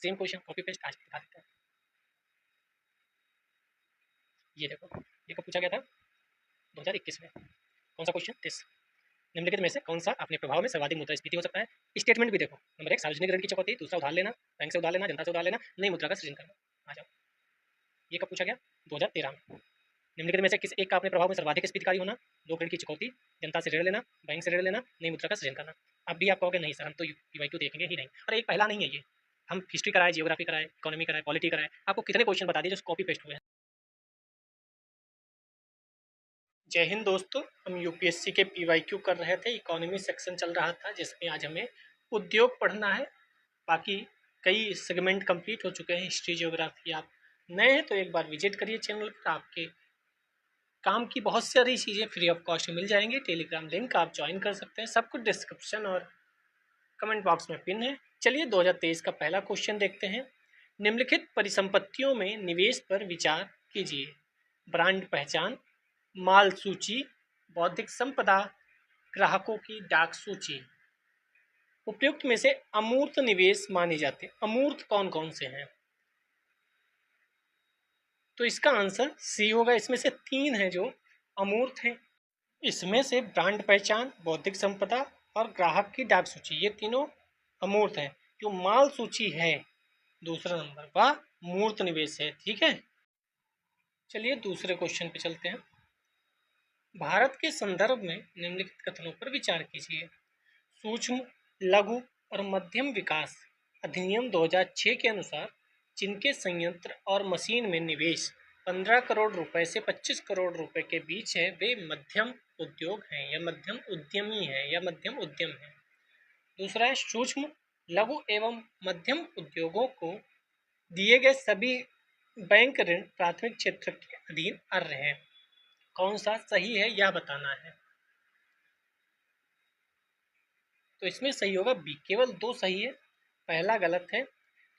Same question copy paste आज दिखा देते हैं। ये देखो, ये कब पूछा गया था? 2021 में। कौन सा क्वेश्चन? दिस। निम्नलिखित में से कौन सा अपने प्रभाव में सर्वाधिक मुद्रास्फीति हो सकता है? स्टेटमेंट भी देखो। नंबर 1 सार्वजनिक ऋण की चुकौती, दूसरा उधार लेना, बैंक से उधार लेना, जनता से उधार लेना, नई मुद्रा का सृजन करना। आ जाओ, ये कब पूछा गया? 2013 में। निम्नलिखित में से किस एक का अपने प्रभाव में सर्वाधिक स्फीतिकारी होना? लोक ऋण की चुकौती, जनता से ऋण लेना, बैंक से ऋण लेना, नई मुद्रा का सृजन करना। अब भी आप कहोगे नहीं सर, हम तो पीवाईक्यू देखेंगे ही नहीं। और एक पहला नहीं है ये, हम हिस्ट्री कराए, जियोग्राफी कराए, इकोनॉमी कराए, पॉलिटी कराए, आपको कितने क्वेश्चन बता दिए जो कॉपी पेस्ट हुए हैं। जय हिंद दोस्तों, हम यूपीएससी के पीवाईक्यू कर रहे थे। इकोनॉमी सेक्शन चल रहा था जिसमें आज हमें उद्योग पढ़ना है। बाकी कई सेगमेंट कंप्लीट हो चुके हैं। हिस्ट्री, जियोग्राफी आप नए हैं तो एक बार विजिट करिए चैनल पर। आपके काम की बहुत सारी चीज़ें फ्री ऑफ कॉस्ट मिल जाएंगी। टेलीग्राम लिंक आप ज्वाइन कर सकते हैं, सब कुछ डिस्क्रिप्शन और कमेंट बॉक्स में पिन है। चलिए 2023 का पहला क्वेश्चन देखते हैं। निम्नलिखित परिसंपत्तियों में निवेश पर विचार कीजिए। ब्रांड पहचान, माल सूची, बौद्धिक संपदा, ग्राहकों की डाक सूची। उपयुक्त में से अमूर्त निवेश माने जाते हैं। अमूर्त कौन कौन से हैं? तो इसका आंसर सी होगा। इसमें से 3 हैं जो अमूर्त हैं। इसमें से ब्रांड पहचान, बौद्धिक संपदा और ग्राहक की डाक सूची, ये तीनों अमूर्त हैं। जो माल सूची है दूसरा नंबर, वह मूर्त निवेश है। ठीक है, चलिए दूसरे क्वेश्चन पे चलते हैं। भारत के संदर्भ में निम्नलिखित कथनों पर विचार कीजिए। सूक्ष्म, लघु और मध्यम विकास अधिनियम 2006 के अनुसार जिनके संयंत्र और मशीन में निवेश 15 करोड़ रुपए से 25 करोड़ रुपए के बीच है, वे मध्यम उद्योग हैं या मध्यम उद्यमी हैं या मध्यम उद्यम हैं। दूसरा है सूक्ष्म, लघु एवं मध्यम उद्योगों को दिए गए सभी बैंक ऋण प्राथमिक क्षेत्र के अधीन अर्ह हैं। कौन सा सही है यह बताना है। तो इसमें सही होगा बी। केवल 2 सही है, पहला गलत है।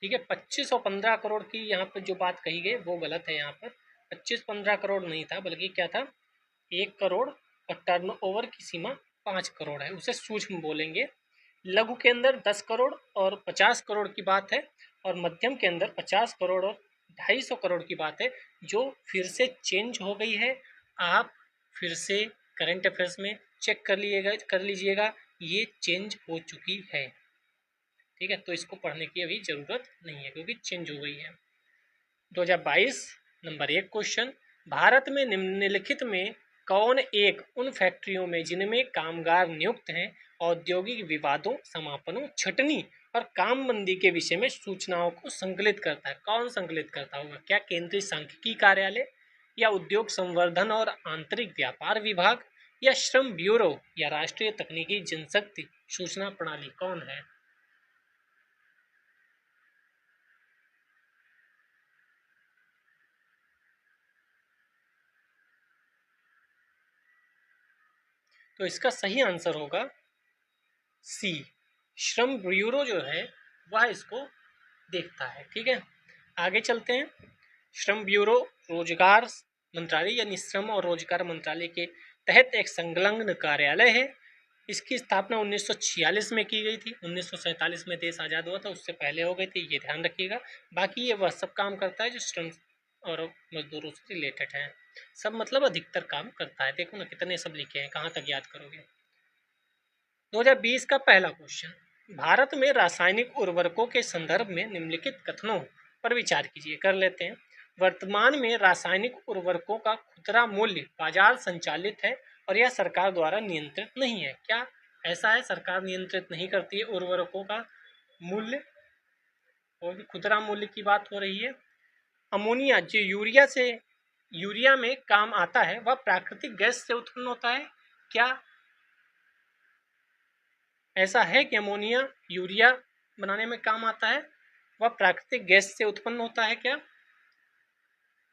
ठीक है, 25 और 15 करोड़ की यहाँ पर जो बात कही गई वो गलत है। यहाँ पर 25-15 करोड़ नहीं था, बल्कि क्या था, 1 करोड़ और टर्नओवर की सीमा 5 करोड़ है, उसे सूक्ष्म बोलेंगे। लघु के अंदर 10 करोड़ और 50 करोड़ की बात है, और मध्यम के अंदर 50 करोड़ और 250 करोड़ की बात है, जो फिर से चेंज हो गई है। आप फिर से करंट अफेयर्स में चेक कर लीजिएगा, ये चेंज हो चुकी है। ठीक है, तो इसको पढ़ने की अभी ज़रूरत नहीं है क्योंकि चेंज हो गई है। 2022 नंबर 1 क्वेश्चन। भारत में निम्नलिखित में कौन एक उन फैक्ट्रियों में जिनमें कामगार नियुक्त हैं औद्योगिक विवादों, समापनों, छटनी और कामबंदी के विषय में सूचनाओं को संकलित करता है? कौन संकलित करता होगा? क्या केंद्रीय सांख्यिकी कार्यालय, या उद्योग संवर्धन और आंतरिक व्यापार विभाग, या श्रम ब्यूरो, या राष्ट्रीय तकनीकी जनशक्ति सूचना प्रणाली? कौन है? तो इसका सही आंसर होगा सी। श्रम ब्यूरो जो है वह इसको देखता है। ठीक है, आगे चलते हैं। श्रम ब्यूरो रोजगार मंत्रालय यानी श्रम और रोजगार मंत्रालय के तहत एक संलग्न कार्यालय है। इसकी स्थापना 1946 में की गई थी। 1947 में देश आज़ाद हुआ था, उससे पहले हो गई थी, ये ध्यान रखिएगा। बाकी ये वह सब काम करता है जो श्रम और मजदूरों से रिलेटेड है। सब मतलब अधिकतर काम करता है। देखो ना कितने सब लिखे हैं, कहाँ तक याद करोगे। 2020 का पहला क्वेश्चन। भारत में रासायनिक उर्वरकों के संदर्भ में निम्नलिखित कथनों पर विचार कीजिए। कर लेते हैं। वर्तमान में रासायनिक उर्वरकों का खुदरा मूल्य बाजार संचालित है और यह सरकार द्वारा नियंत्रित नहीं है। क्या ऐसा है? सरकार नियंत्रित नहीं करती है उर्वरकों का मूल्य, वो भी खुदरा मूल्य की बात हो रही है। अमोनिया जो यूरिया में काम आता है, वह प्राकृतिक गैस से उत्पन्न होता है। क्या ऐसा है कि अमोनिया यूरिया बनाने में काम आता है, वह प्राकृतिक गैस से उत्पन्न होता है क्या?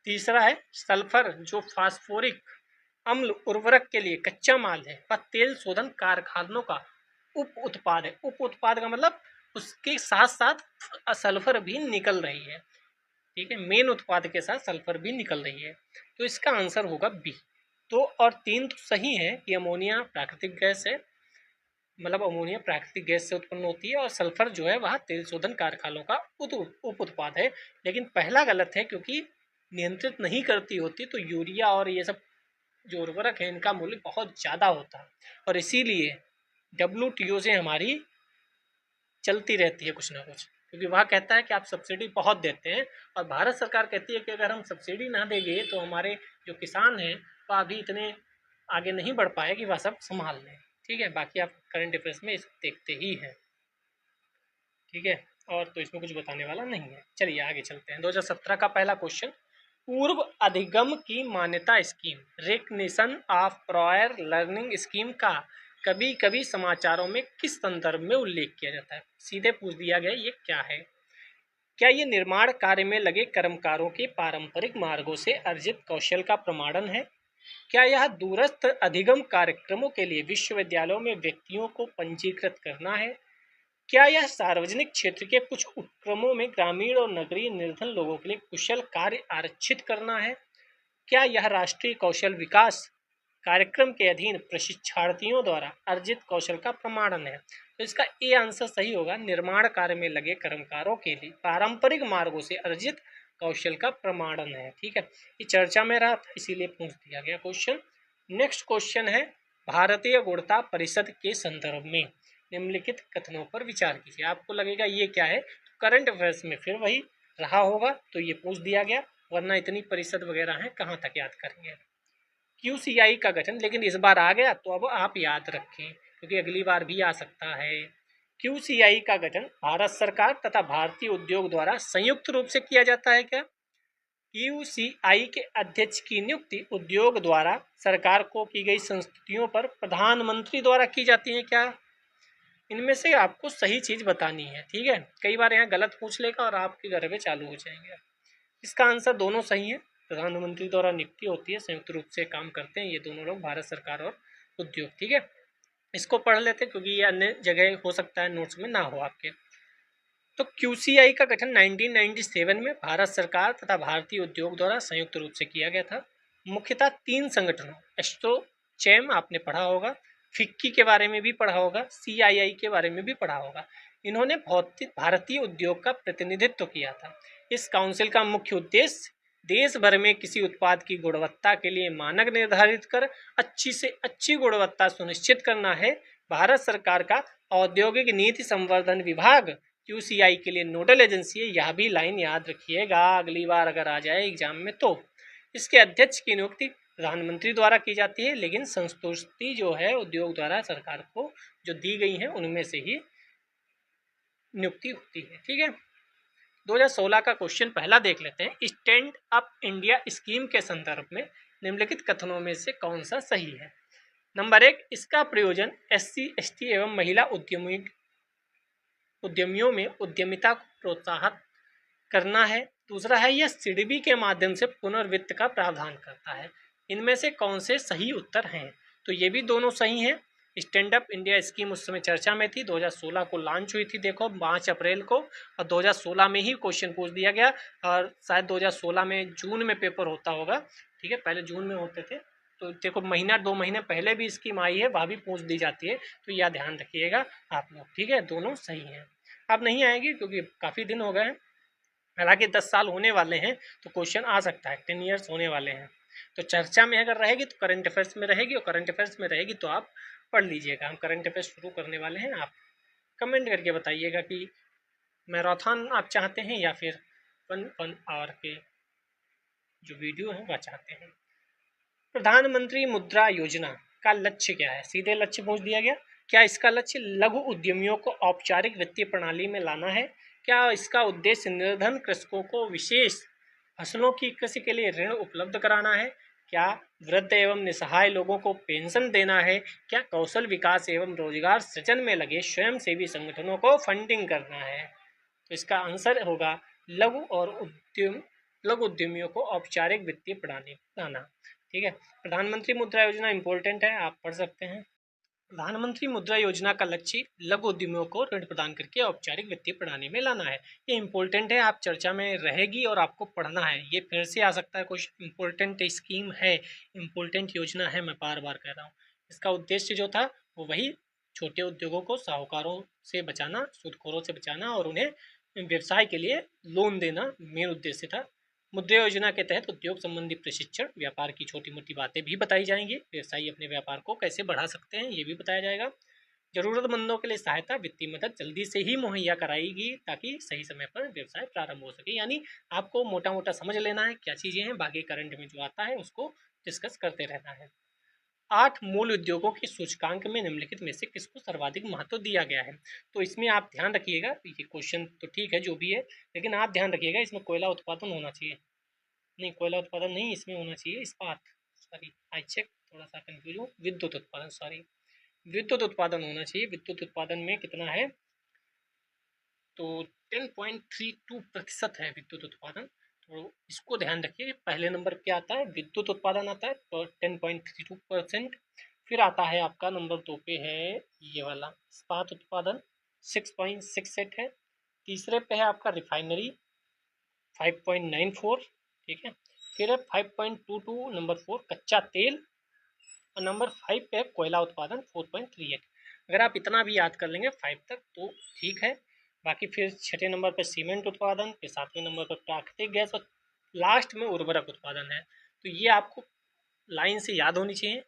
तीसरा है सल्फर जो फास्फोरिक अम्ल उर्वरक के लिए कच्चा माल है, वह तेल शोधन कारखानों का उप उत्पाद है। उप उत्पाद का मतलब उसके साथ साथ सल्फर भी निकल रही है। ठीक है, मेन उत्पाद के साथ सल्फर भी निकल रही है। तो इसका आंसर होगा बी। 2 और 3 तो सही है कि अमोनिया प्राकृतिक गैस है। मतलब अमोनिया प्राकृतिक गैस से उत्पन्न होती है और सल्फर जो है वह तेल शोधन कारखानों का उप उत्पाद है। लेकिन पहला गलत है, क्योंकि नियंत्रित नहीं करती होती तो यूरिया और ये सब जो उर्वरक है इनका मूल्य बहुत ज़्यादा होता है, और इसीलिए WTO से हमारी चलती रहती है कुछ ना कुछ, क्योंकि वह कहता है कि आप सब्सिडी बहुत देते हैं, और भारत सरकार कहती है कि अगर हम सब्सिडी ना देंगे तो हमारे जो किसान हैं वह अभी इतने आगे नहीं बढ़ पाए कि वह सब संभाल लें। ठीक है, बाकी आप करंट अफेयर्स में इस देखते ही हैं। ठीक है, और तो इसमें कुछ बताने वाला नहीं है। चलिए आगे चलते हैं। 2017 का पहला क्वेश्चन, पूर्व अधिगम की मान्यता scheme recognition of prior learning scheme का कभी कभी समाचारों में किस संदर्भ में उल्लेख किया जाता है? सीधे पूछ दिया गया ये क्या है। क्या ये निर्माण कार्य में लगे कर्मकारों के पारंपरिक मार्गों से अर्जित कौशल का प्रमाणन है? क्या यह दूरस्थ अधिगम कार्यक्रमों के लिए विश्वविद्यालयों में व्यक्तियों को पंजीकृत करना है? क्या यह सार्वजनिक क्षेत्र के कुछ उपक्रमों में ग्रामीण और नगरीय निर्धन लोगों के लिए कुशल कार्य आरक्षित करना है? क्या यह राष्ट्रीय कौशल विकास कार्यक्रम के अधीन प्रशिक्षार्थियों द्वारा अर्जित कौशल का प्रमाणन है? तो इसका ए आंसर सही होगा, निर्माण कार्य में लगे कर्मकारों के लिए पारंपरिक मार्गों से अर्जित कौशल का प्रमाणन है। ठीक है, ये चर्चा में रहा था इसीलिए पूछ दिया गया क्वेश्चन। नेक्स्ट क्वेश्चन है, भारतीय गुणवत्ता परिषद के संदर्भ में निम्नलिखित कथनों पर विचार कीजिए। आपको लगेगा ये क्या है, करंट अफेयर्स में फिर वही रहा होगा तो ये पूछ दिया गया, वरना इतनी परिषद वगैरह है कहाँ तक याद करेंगे। QCI का गठन, लेकिन इस बार आ गया तो अब आप याद रखें क्योंकि अगली बार भी आ सकता है। QCI का गठन भारत सरकार तथा भारतीय उद्योग द्वारा संयुक्त रूप से किया जाता है। क्या QCI के अध्यक्ष की नियुक्ति उद्योग द्वारा सरकार को की गई संस्तुतियों पर प्रधानमंत्री द्वारा की जाती है? क्या इनमें से आपको सही चीज बतानी है। ठीक है, कई बार यहाँ गलत पूछ लेगा और आपके घर में चालू हो जाएंगे। इसका आंसर दोनों सही है, प्रधानमंत्री द्वारा नियुक्ति होती है, संयुक्त रूप से काम करते हैं ये दोनों लोग, भारत सरकार और उद्योग। ठीक है, इसको पढ़ लेते क्योंकि ये अन्य जगह हो सकता है नोट्स में ना हो आपके। तो QCI का गठन 1997 में भारत सरकार तथा भारतीय उद्योग द्वारा संयुक्त रूप से किया गया था। मुख्यतः 3 संगठनों, एस्ट्रोचैम आपने पढ़ा होगा, फिक्की के बारे में भी पढ़ा होगा, CII के बारे में भी पढ़ा होगा, इन्होंने भारतीय उद्योग का प्रतिनिधित्व किया था। इस काउंसिल का मुख्य उद्देश्य देश भर में किसी उत्पाद की गुणवत्ता के लिए मानक निर्धारित कर अच्छी से अच्छी गुणवत्ता सुनिश्चित करना है। भारत सरकार का औद्योगिक नीति संवर्धन विभाग QCI के लिए नोडल एजेंसी है, यह भी लाइन याद रखिएगा अगली बार अगर आ जाए एग्जाम में तो। इसके अध्यक्ष की नियुक्ति प्रधानमंत्री द्वारा की जाती है, लेकिन संस्तुति जो है उद्योग द्वारा सरकार को जो दी गई है उनमें से ही नियुक्ति होती है। ठीक है, 2016 का क्वेश्चन पहला देख लेते हैं। स्टैंड अप इंडिया स्कीम के संदर्भ में निम्नलिखित कथनों में से कौन सा सही है? नंबर 1, इसका प्रयोजन SC ST एवं महिला उद्यमियों में उद्यमिता को प्रोत्साहित करना है। दूसरा है, यह CDB के माध्यम से पुनर्वित्त का प्रावधान करता है। इनमें से कौन से सही उत्तर हैं? तो ये भी दोनों सही हैं। स्टैंड अप इंडिया स्कीम उस समय चर्चा में थी, 2016 को लॉन्च हुई थी, देखो 5 अप्रैल को, और 2016 में ही क्वेश्चन पूछ दिया गया, और शायद 2016 में जून में पेपर होता होगा। ठीक है, पहले जून में होते थे, तो देखो महीना 2 महीने पहले भी स्कीम आई है, वह भी पूछ दी जाती है, तो यह ध्यान रखिएगा आप लोग। ठीक है, दोनों सही हैं। अब नहीं आएगी क्योंकि काफ़ी दिन हो गए हैं, हालांकि 10 साल होने वाले हैं तो क्वेश्चन आ सकता है, 10 ईयर्स होने वाले हैं। तो चर्चा में अगर रहेगी तो करंट अफेयर्स में रहेगी, और करंट अफेयर्स में रहेगी तो आप पढ़ लीजिएगा। हम करंट अफेयर्स शुरू करने वाले हैं, आप कमेंट करके बताइएगा कि मैराथन आप चाहते हैं या फिर 1 आवर के जो वीडियो है वह चाहते हैं। प्रधानमंत्री मुद्रा योजना का लक्ष्य क्या है? सीधे लक्ष्य पूछ दिया गया। क्या इसका लक्ष्य लघु उद्यमियों को औपचारिक वित्तीय प्रणाली में लाना है? क्या इसका उद्देश्य निर्धन कृषकों को विशेष फसलों की कृषि के लिए ऋण उपलब्ध कराना है? क्या वृद्ध एवं निसहाय लोगों को पेंशन देना है? क्या कौशल विकास एवं रोजगार सृजन में लगे स्वयंसेवी संगठनों को फंडिंग करना है? तो इसका आंसर होगा लघु उद्यमियों को औपचारिक वित्तीय प्रणाली में लाना। ठीक है, प्रधानमंत्री मुद्रा योजना इंपॉर्टेंट है, आप पढ़ सकते हैं। प्रधानमंत्री मुद्रा योजना का लक्ष्य लघु उद्यमियों को ऋण प्रदान करके औपचारिक वित्तीय प्रणाली में लाना है। ये इंपॉर्टेंट है, आप चर्चा में रहेगी और आपको पढ़ना है। ये फिर से आ सकता है क्वेश्चन, इंपॉर्टेंट स्कीम है, इंपॉर्टेंट योजना है, मैं बार बार कह रहा हूँ। इसका उद्देश्य जो था वो वही छोटे उद्योगों को साहूकारों से बचाना, सूदखोरों से बचाना और उन्हें व्यवसाय के लिए लोन देना मेन उद्देश्य था। मुद्रा योजना के तहत उद्योग संबंधी प्रशिक्षण, व्यापार की छोटी मोटी बातें भी बताई जाएंगी, व्यवसायी अपने व्यापार को कैसे बढ़ा सकते हैं ये भी बताया जाएगा। जरूरतमंदों के लिए सहायता, वित्तीय मदद जल्दी से ही मुहैया कराएगी ताकि सही समय पर व्यवसाय प्रारंभ हो सके। यानी आपको मोटा मोटा समझ लेना है क्या चीज़ें हैं, बाकी करंट में जो आता है उसको डिस्कस करते रहना है। 8 मूल उद्योगों की सूचकांक में निम्नलिखित में से किसको सर्वाधिक महत्व दिया गया है? तो इसमें आप ध्यान रखिएगा, ये क्वेश्चन तो ठीक है जो भी है, लेकिन आप ध्यान रखिएगा इसमें कोयला उत्पादन होना चाहिए। नहीं, कोयला उत्पादन नहीं, इसमें होना चाहिए इस्पात, सॉरी आई चेक, थोड़ा सा कंफ्यूज हूँ, विद्युत उत्पादन, सॉरी विद्युत उत्पादन होना चाहिए। विद्युत उत्पादन में कितना है, तो 10.32% है विद्युत उत्पादन। तो इसको ध्यान रखिए, पहले नंबर क्या आता है, विद्युत उत्पादन आता है तो 10.32%। फिर आता है आपका नंबर 2 पे है ये वाला इस्पात उत्पादन 6.68 है। तीसरे पे है आपका रिफाइनरी 5.94, ठीक है। फिर है 5.22 नंबर 4 कच्चा तेल, और नंबर 5 पे है कोयला उत्पादन 4.38। अगर आप इतना भी याद कर लेंगे 5 तक तो ठीक है। बाकी फिर छठे नंबर पर सीमेंट उत्पादन, फिर सातवें नंबर पर प्राकृतिक गैस और लास्ट में उर्वरक उत्पादन है। तो ये आपको लाइन से याद होनी चाहिए,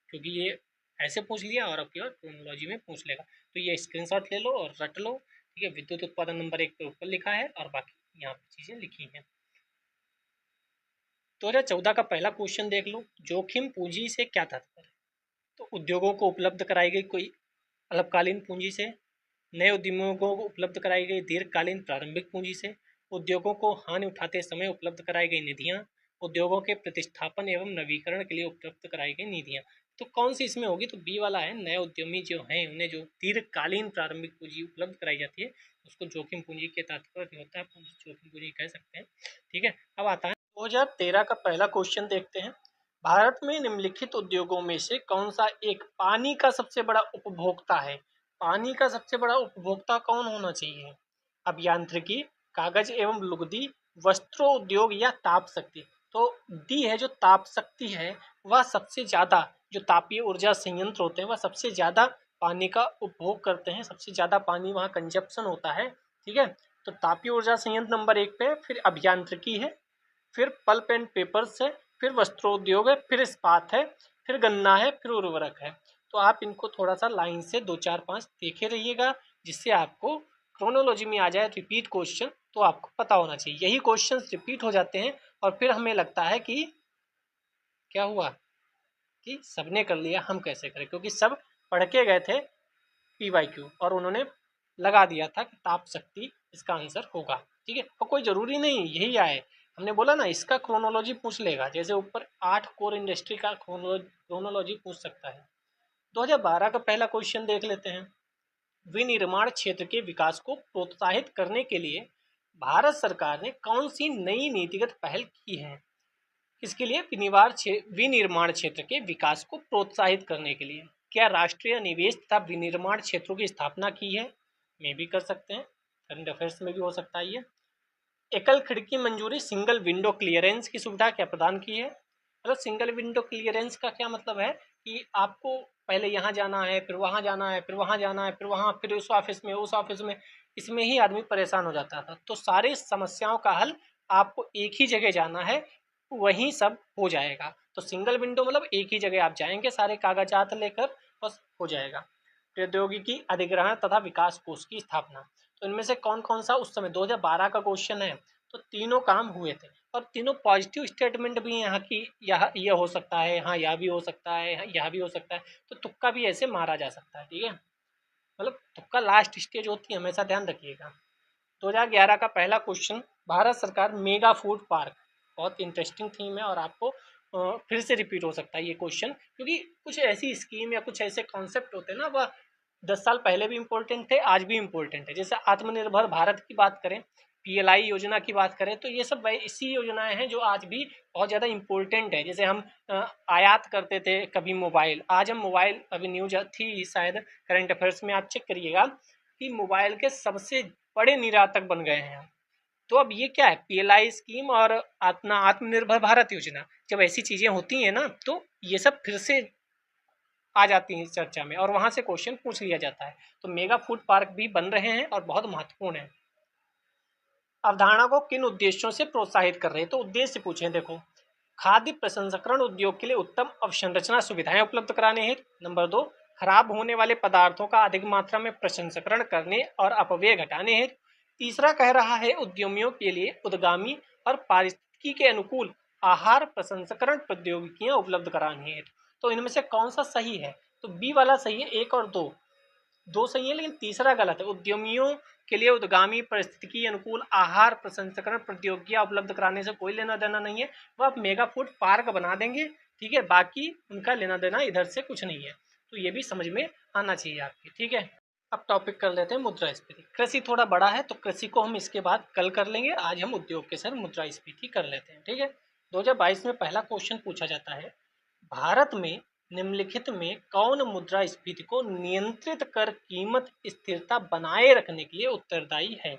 क्योंकि ये ऐसे पूछ लिया और आपकी और क्रोनोलॉजी में पूछ लेगा। तो ये स्क्रीनशॉट ले लो और रट लो, ठीक है। विद्युत उत्पादन नंबर 1 पे ऊपर लिखा है और बाकी यहाँ पे चीज़ें लिखी हैं। 2014 का पहला क्वेश्चन देख लो, जोखिम पूंजी से क्या तात्पर्य? तो उद्योगों को उपलब्ध कराई गई कोई अल्पकालीन पूंजी से, नए उद्यमियों को उपलब्ध कराई गई दीर्घकालीन प्रारंभिक पूंजी से, उद्योगों को हानि उठाते समय उपलब्ध कराई गई निधियां, उद्योगों के प्रतिष्ठापन एवं नवीकरण के लिए उपलब्ध कराई गई निधियां। तो कौन सी इसमें होगी, तो बी वाला है, नए उद्यमी जो हैं उन्हें जो दीर्घकालीन प्रारंभिक पूंजी उपलब्ध कराई जाती है उसको जोखिम पूंजी के तात्पर्य होता है, जोखिम पूंजी कह सकते हैं, ठीक है। अब आता है 2013 का पहला क्वेश्चन देखते हैं। भारत में निम्नलिखित उद्योगों में से कौन सा एक पानी का सबसे बड़ा उपभोक्ता है? पानी का सबसे बड़ा उपभोक्ता कौन होना चाहिए? अभियांत्रिकी, कागज एवं लुगदी, वस्त्रोद्योग या ताप शक्ति? तो डी है जो ताप शक्ति है, वह सबसे ज़्यादा, जो तापीय ऊर्जा संयंत्र होते हैं वह सबसे ज़्यादा पानी का उपभोग करते हैं, सबसे ज़्यादा पानी वहाँ कंजप्शन होता है, ठीक है। तो तापीय ऊर्जा संयंत्र नंबर 1 पे, फिर अभियांत्रिकी है, फिर पल्प एंड पेपर्स है, फिर वस्त्रोद्योग है, फिर इस्पात है, फिर गन्ना है, फिर उर्वरक है। तो आप इनको थोड़ा सा लाइन से 2 4 5 देखे रहिएगा, जिससे आपको क्रोनोलॉजी में आ जाए रिपीट क्वेश्चन, तो आपको पता होना चाहिए। यही क्वेश्चन रिपीट हो जाते हैं और फिर हमें लगता है कि क्या हुआ कि सबने कर लिया, हम कैसे करें, क्योंकि सब पढ़ के गए थे PYQ और उन्होंने लगा दिया था कि ताप शक्ति इसका आंसर होगा, ठीक है। और कोई ज़रूरी नहीं यही आए, हमने बोला ना इसका क्रोनोलॉजी पूछ लेगा, जैसे ऊपर 8 कोर इंडस्ट्री का क्रोनोलॉजी पूछ सकता है। 2012 का पहला क्वेश्चन देख लेते हैं। विनिर्माण क्षेत्र के विकास को प्रोत्साहित करने के लिए भारत सरकार ने कौन सी नई नीतिगत पहल की है? किसके लिए? विनिर्माण क्षेत्र के विकास को प्रोत्साहित करने के लिए। क्या राष्ट्रीय निवेश तथा विनिर्माण क्षेत्रों की स्थापना की है? में भी कर सकते हैं, करंट अफेयर्स में भी हो सकता है ये। एकल खिड़की मंजूरी, सिंगल विंडो क्लियरेंस की सुविधा क्या प्रदान की है? मतलब सिंगल विंडो क्लियरेंस का क्या मतलब है कि आपको पहले यहाँ जाना है, फिर वहाँ जाना है, फिर वहाँ जाना है, फिर वहाँ, फिर उस ऑफिस में, उस ऑफिस में, इसमें ही आदमी परेशान हो जाता था। तो सारे समस्याओं का हल आपको एक ही जगह जाना है, वहीं सब हो जाएगा। तो सिंगल विंडो मतलब एक ही जगह आप जाएंगे, सारे कागजात लेकर, बस हो जाएगा। प्रौद्योगिकी अधिग्रहण तथा विकास कोष की स्थापना, तो इनमें से कौन कौन सा उस समय 2012 का क्वेश्चन है, तो तीनों काम हुए थे और तीनों पॉजिटिव स्टेटमेंट भी यहाँ की, यह हो सकता है, हाँ यह भी हो सकता है, यह भी हो सकता है, तो तुक्का भी ऐसे मारा जा सकता है, ठीक है। मतलब तुक्का लास्ट स्टेज होती है, हमेशा ध्यान रखिएगा। 2011 का पहला क्वेश्चन, भारत सरकार मेगा फूड पार्क, बहुत इंटरेस्टिंग थीम है और आपको फिर से रिपीट हो सकता है ये क्वेश्चन, क्योंकि कुछ ऐसी स्कीम या कुछ ऐसे कॉन्सेप्ट होते हैं ना, वह 10 साल पहले भी इम्पोर्टेंट थे, आज भी इम्पोर्टेंट है। जैसे आत्मनिर्भर भारत की बात करें, PLI योजना की बात करें, तो ये सब ऐसी योजनाएं हैं जो आज भी बहुत ज़्यादा इम्पोर्टेंट है। जैसे हम आयात करते थे कभी मोबाइल, आज हम मोबाइल, अभी न्यूज थी शायद करंट अफेयर्स में, आप चेक करिएगा कि मोबाइल के सबसे बड़े निर्यातक बन गए हैं। तो अब ये क्या है, PLI स्कीम और आत्मनिर्भर भारत योजना, जब ऐसी चीज़ें होती हैं ना, तो ये सब फिर से आ जाती हैं इस चर्चा में और वहां से क्वेश्चन पूछ लिया जाता है। तो मेगा फूड पार्क भी बन रहे हैं और बहुत महत्वपूर्ण है। अवधारणा को किन उद्देश्यों से प्रोत्साहित कर रहे हैं, तो उद्देश्य पूछे देखो, खाद्य प्रसंस्करण उद्योग के लिए उत्तम अवसंरचना सुविधाएं उपलब्ध कराने हैं। नंबर 2, खराब होने वाले पदार्थों का अधिक मात्रा में प्रसंस्करण करने और अपव्यय घटाने हैं। तीसरा कह रहा है उद्यमियों के लिए उद्गामी और पारिस्थितिकी के अनुकूल आहार प्रसंस्करण प्रौद्योगिकियां उपलब्ध करानी है। तो इनमें से कौन सा सही है, तो बी वाला सही है, 1 और 2, 2 सही है लेकिन तीसरा गलत है। उद्यमियों के लिए उद्गामी परिस्थितिकी अनुकूल आहार प्रसंस्करण प्रौद्योगिकियां उपलब्ध कराने से कोई लेना देना नहीं है, वो आप मेगा फूड पार्क बना देंगे, ठीक है, बाकी उनका लेना देना इधर से कुछ नहीं है। तो ये भी समझ में आना चाहिए आपके, ठीक है। अब टॉपिक कर लेते हैं मुद्रास्फीति। कृषि थोड़ा बड़ा है तो कृषि को हम इसके बाद कल कर लेंगे, आज हम उद्योग के सर मुद्रास्फीति कर लेते हैं, ठीक है। 2022 में पहला क्वेश्चन पूछा जाता है, भारत में निम्नलिखित में कौन मुद्रास्फीति को नियंत्रित कर कीमत स्थिरता बनाए रखने के लिए उत्तरदायी है।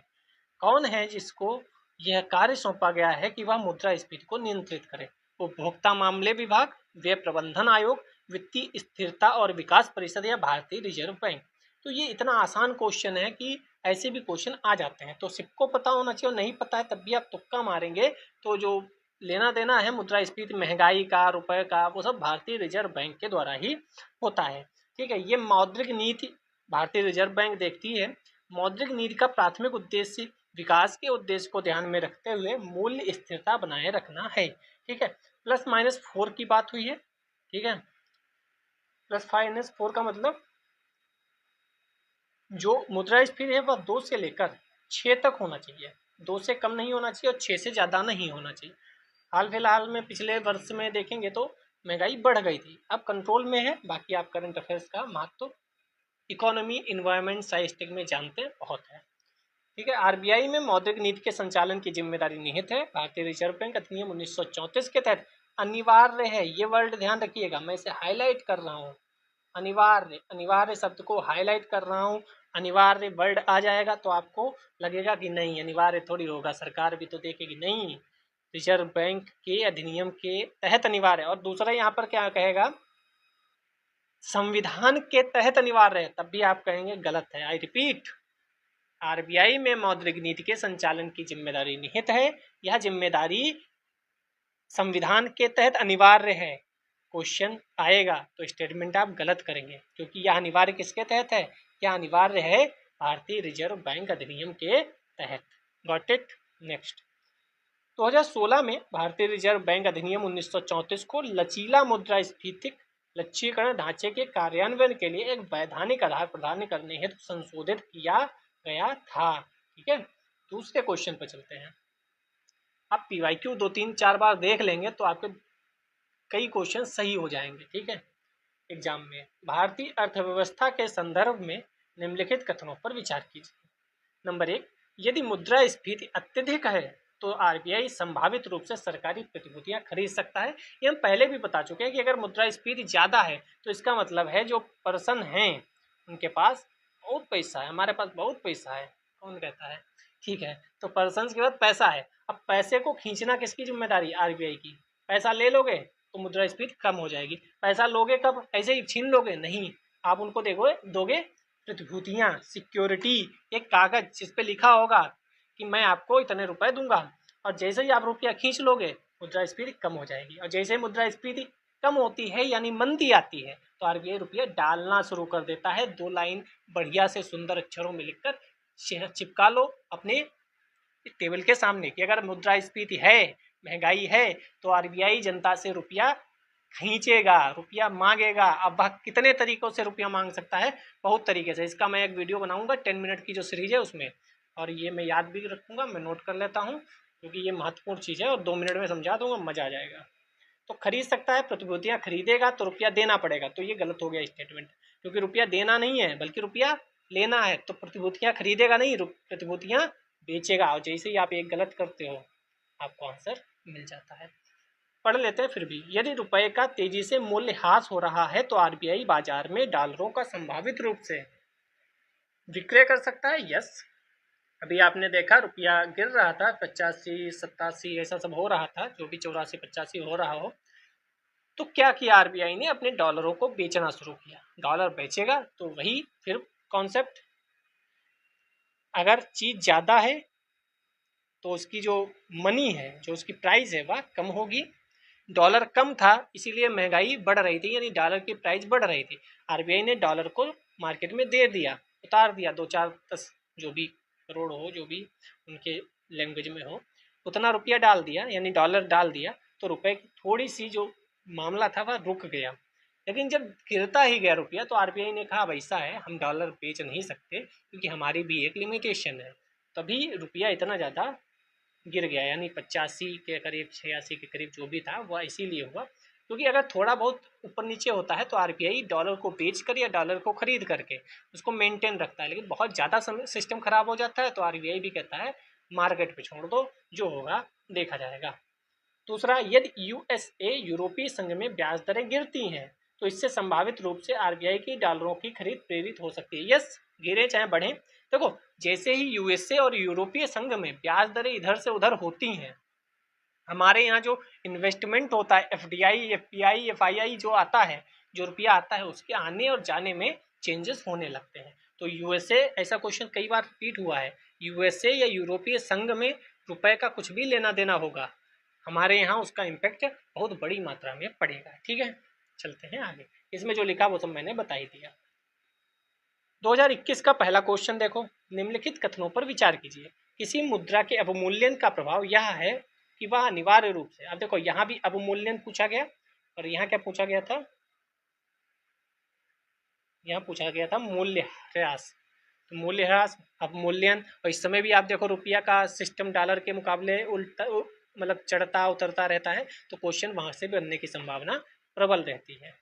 कौन है जिसको यह कार्य सौंपा गया है कि वह मुद्रास्फीति को नियंत्रित करे। उपभोक्ता मामले विभाग, व्यय प्रबंधन आयोग, वित्तीय स्थिरता और विकास परिषद या भारतीय रिजर्व बैंक। तो ये इतना आसान क्वेश्चन है कि ऐसे भी क्वेश्चन आ जाते हैं, तो सबको पता होना चाहिए, और नहीं पता है तब भी आप तुक्का मारेंगे तो जो लेना देना है मुद्रास्फीति, महंगाई का, रुपए का, वो सब भारतीय रिजर्व बैंक के द्वारा ही होता है, ठीक है। ये मौद्रिक नीति भारतीय रिजर्व बैंक देखती है। मौद्रिक नीति का प्राथमिक उद्देश्य विकास के उद्देश्य को ध्यान में रखते हुए मूल्य स्थिरता बनाए रखना है, ठीक है। +-4 की बात हुई है, ठीक है। +-4 का मतलब जो मुद्रास्फीति है वह 2 से लेकर 6 तक होना चाहिए, 2 से कम नहीं होना चाहिए और 6 से ज़्यादा नहीं होना चाहिए। हाल फिलहाल में पिछले वर्ष में देखेंगे तो महंगाई बढ़ गई थी, अब कंट्रोल में है। बाकी आप करंट अफेयर्स का महत्व इकोनॉमी इन्वायरमेंट स्टैटिस्टिक्स में जानते बहुत है, ठीक है। आरबीआई में मौद्रिक नीति के संचालन की जिम्मेदारी निहित है। भारतीय रिजर्व बैंक अधिनियम 1934 के तहत अनिवार्य है, ये वर्ड ध्यान रखिएगा, मैं इसे हाईलाइट कर रहा हूँ, अनिवार्य, अनिवार्य शब्द को हाईलाइट कर रहा हूँ। अनिवार्य वर्ड आ जाएगा तो आपको लगेगा कि नहीं अनिवार्य थोड़ी होगा, सरकार भी तो देखेगी, नहीं, रिजर्व बैंक के अधिनियम के तहत अनिवार्य है। और दूसरा यहाँ पर क्या कहेगा, संविधान के तहत अनिवार्य है, तब भी आप कहेंगे गलत है। आई रिपीट, आरबीआई में मौद्रिक नीति के संचालन की जिम्मेदारी निहित है, यह जिम्मेदारी संविधान के तहत अनिवार्य है। क्वेश्चन आएगा तो स्टेटमेंट आप गलत करेंगे, क्योंकि यह अनिवार्य किसके तहत है, यह अनिवार्य है भारतीय रिजर्व बैंक अधिनियम के तहत। Got it. नेक्स्ट, 2016 में भारतीय रिजर्व बैंक अधिनियम 1934 को लचीला मुद्रास्फीतिक लक्ष्यीकरण ढांचे के कार्यान्वयन के लिए एक वैधानिक आधार प्रदान करने हेतु संशोधित किया गया था, ठीक है। दूसरे क्वेश्चन पर चलते हैं। आप पीवाईक्यू 2-3-4 बार देख लेंगे तो आपके कई क्वेश्चन सही हो जाएंगे, ठीक है, एग्जाम में। भारतीय अर्थव्यवस्था के संदर्भ में निम्नलिखित कथनों पर विचार कीजिए। नंबर 1, यदि मुद्रास्फीति अत्यधिक है तो आरबीआई संभावित रूप से सरकारी प्रतिभूतियां खरीद सकता है। ये हम पहले भी बता चुके हैं कि अगर मुद्रास्फीति ज़्यादा है तो इसका मतलब है जो पर्सन हैं उनके पास बहुत पैसा है, हमारे पास बहुत पैसा है, कौन कहता है, ठीक है। तो पर्सन के पास पैसा है, अब पैसे को खींचना किसकी जिम्मेदारी, आरबीआई की। पैसा ले लोगे तो मुद्रास्फीति कम हो जाएगी। पैसा लोगे कब, ऐसे ही छीन लोगे, नहीं, आप उनको दोगे प्रतिभूतियां, सिक्योरिटी, एक कागज जिस पे लिखा होगा कि मैं आपको इतने रुपए दूंगा, और जैसे ही आप रुपया खींच लोगे मुद्रास्फीति कम हो जाएगी। और जैसे ही मुद्रास्फीति कम होती है यानी मंदी आती है तो आरबीआई रुपया डालना शुरू कर देता है। 2 लाइन बढ़िया से सुंदर अक्षरों में लिखकर चिपका लो अपने टेबल के सामने कि अगर मुद्रास्फीति है, महंगाई है, तो आरबीआई जनता से रुपया खींचेगा, रुपया मांगेगा। अब वह कितने तरीकों से रुपया मांग सकता है, बहुत तरीके से। इसका मैं एक वीडियो बनाऊंगा 10 मिनट की जो सीरीज है उसमें, और ये मैं याद भी रखूंगा, मैं नोट कर लेता हूँ क्योंकि ये महत्वपूर्ण चीज़ है और 2 मिनट में समझा दूंगा, मजा आ जाएगा। तो खरीद सकता है, प्रतिभूतियां खरीदेगा तो रुपया देना पड़ेगा, तो ये गलत हो गया स्टेटमेंट, क्योंकि रुपया देना नहीं है बल्कि रुपया लेना है। तो प्रतिभूतियां खरीदेगा नहीं, प्रतिभूतियां बेचेगा। और जैसे ही आप एक गलत करते हो आपको आंसर मिल जाता है। पढ़ लेते हैं फिर भी। यदि रुपए का तेजी से मूल्य ह्रास हो रहा है तो आरबीआई बाजार में डॉलरों का संभावित रूप से विक्रय कर सकता है। यस, अभी आपने देखा रुपया गिर रहा था, 85-87 ऐसा सब हो रहा था, जो भी 84-85 हो रहा हो, तो क्या किया आरबीआई ने, अपने डॉलरों को बेचना शुरू किया। डॉलर बेचेगा तो वही फिर कॉन्सेप्ट, अगर चीज ज्यादा है तो उसकी जो मनी है, जो उसकी प्राइस है वह कम होगी। डॉलर कम था इसीलिए महंगाई बढ़ रही थी, यानी डॉलर की प्राइस बढ़ रही थी। आरबीआई ने डॉलर को मार्केट में दे दिया, उतार दिया, 2 4 10 जो भी करोड़ हो, जो भी उनके लैंग्वेज में हो, उतना रुपया डाल दिया, यानी डॉलर डाल दिया। तो रुपए की थोड़ी सी जो मामला था वह रुक गया। लेकिन जब गिरता ही गया रुपया तो आरबीआई ने कहा, अब ऐसा है, हम डॉलर बेच नहीं सकते क्योंकि हमारी भी एक लिमिटेशन है। तभी रुपया इतना ज़्यादा गिर गया, यानी 85 के करीब, 86 के करीब जो भी था वह इसीलिए हुआ क्योंकि अगर थोड़ा बहुत ऊपर नीचे होता है तो आरबीआई डॉलर को बेच कर या डॉलर को खरीद करके उसको मेंटेन रखता है। लेकिन बहुत ज़्यादा सिस्टम खराब हो जाता है तो आरबीआई भी कहता है मार्केट पे छोड़ दो, जो होगा देखा जाएगा। दूसरा, यदि यूएसए यूरोपीय संघ में ब्याज दरें गिरती हैं तो इससे संभावित रूप से आरबीआई की डॉलरों की खरीद प्रेरित हो सकती है। यस, गिरे चाहे बढ़े, देखो जैसे ही यूएसए और यूरोपीय संघ में ब्याज दरें इधर से उधर होती हैं, हमारे यहाँ जो इन्वेस्टमेंट होता है, एफडीआई, एफपीआई, एफआईआई जो आता है, जो रुपया आता है, उसके आने और जाने में चेंजेस होने लगते हैं। तो यूएसए, ऐसा क्वेश्चन कई बार रिपीट हुआ है, यूएसए या यूरोपीय संघ में रुपए का कुछ भी लेना देना होगा, हमारे यहाँ उसका इम्पैक्ट बहुत बड़ी मात्रा में पड़ेगा। ठीक है, चलते हैं आगे। इसमें जो लिखा वो सब मैंने बता ही दिया। 2021 का पहला क्वेश्चन देखो, निम्नलिखित कथनों पर विचार कीजिए। किसी मुद्रा के अवमूल्यन का प्रभाव यह है कि वह अनिवार्य रूप से, अब देखो यहाँ भी अवमूल्यन पूछा गया और यहाँ क्या पूछा गया था, यहाँ पूछा गया था मूल्य ह्रास। तो मूल्य ह्रास, अवमूल्यन, और इस समय भी आप देखो रुपया का सिस्टम डॉलर के मुकाबले उल्टा, मतलब चढ़ता उतरता रहता है, तो क्वेश्चन वहां से बनने की संभावना प्रबल रहती है।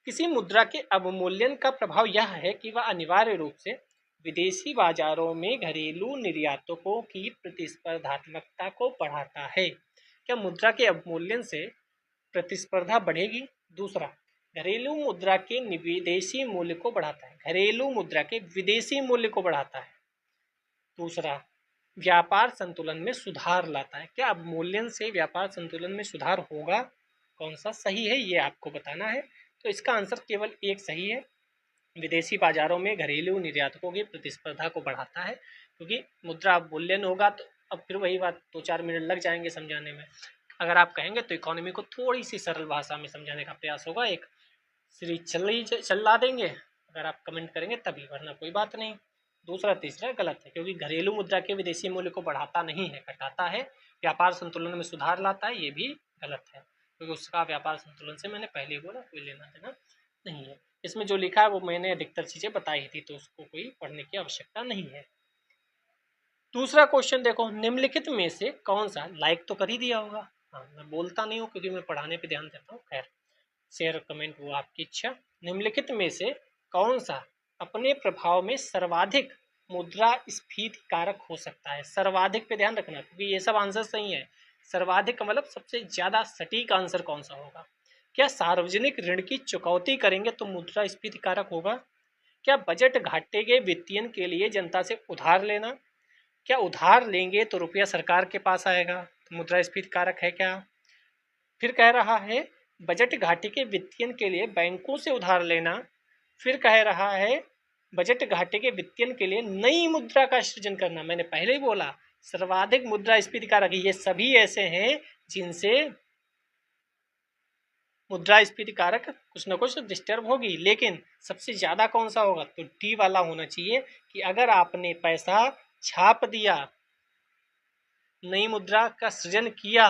किसी मुद्रा के अवमूल्यन का प्रभाव यह है कि वह अनिवार्य रूप से विदेशी बाजारों में घरेलू निर्यातकों की प्रतिस्पर्धात्मकता को बढ़ाता है। क्या मुद्रा के अवमूल्यन से प्रतिस्पर्धा बढ़ेगी? दूसरा, घरेलू मुद्रा के विदेशी मूल्य को बढ़ाता है, घरेलू मुद्रा के विदेशी मूल्य को बढ़ाता है। दूसरा, व्यापार संतुलन में सुधार लाता है। क्या अवमूल्यन से व्यापार संतुलन में सुधार होगा? कौन सा सही है ये आपको बताना है। तो इसका आंसर केवल एक सही है, विदेशी बाजारों में घरेलू निर्यातकों की प्रतिस्पर्धा को बढ़ाता है, क्योंकि मुद्रा अवमूल्यन होगा तो अब फिर वही बात, 2 4 मिनट लग जाएंगे समझाने में। अगर आप कहेंगे तो इकोनॉमी को थोड़ी सी सरल भाषा में समझाने का प्रयास होगा, एक सीरीज चला देंगे अगर आप कमेंट करेंगे तभी, वरना कोई बात नहीं। दूसरा तीसरा गलत है, क्योंकि घरेलू मुद्रा के विदेशी मूल्य को बढ़ाता नहीं है, घटाता है। व्यापार संतुलन में सुधार लाता है, ये भी गलत है, क्योंकि उसका व्यापार संतुलन से मैंने पहले ही बोला कोई लेना देना नहीं है। इसमें जो लिखा है वो मैंने अधिकतर चीज़ें बताई थी, तो उसको कोई पढ़ने की आवश्यकता नहीं है। दूसरा क्वेश्चन देखो, निम्नलिखित में से कौन सा, लाइक तो कर ही दिया होगा, हाँ मैं बोलता नहीं हूँ क्योंकि मैं पढ़ाने पे ध्यान देता हूँ, खैर शेयर कमेंट वो आपकी इच्छा। निम्नलिखित में से कौन सा अपने प्रभाव में सर्वाधिक मुद्रा स्फीति कारक हो सकता है? सर्वाधिक पे ध्यान रखना क्योंकि ये सब आंसर सही है। सर्वाधिक का मतलब सबसे ज्यादा सटीक आंसर कौन सा होगा? क्या सार्वजनिक ऋण की चुकौती करेंगे तो मुद्रा स्फीति कारक होगा? क्या बजट घाटे के वित्तीयन के लिए जनता से उधार लेना? क्या उधार लेंगे तो रुपया सरकार के पास आएगा तो मुद्रा स्फीति कारक है क्या? फिर कह रहा है बजट घाटे के वित्तीयन के लिए बैंकों से उधार लेना। फिर कह रहा है बजट घाटे के वित्तीयन के लिए नई मुद्रा का सृजन करना। मैंने पहले ही बोला सर्वाधिक मुद्रा स्फीति कारक ये सभी ऐसे हैं जिनसे मुद्रा स्फीति कारक कुछ ना कुछ डिस्टर्ब होगी, लेकिन सबसे ज्यादा कौन सा होगा? तो डी वाला होना चाहिए कि अगर आपने पैसा छाप दिया, नई मुद्रा का सृजन किया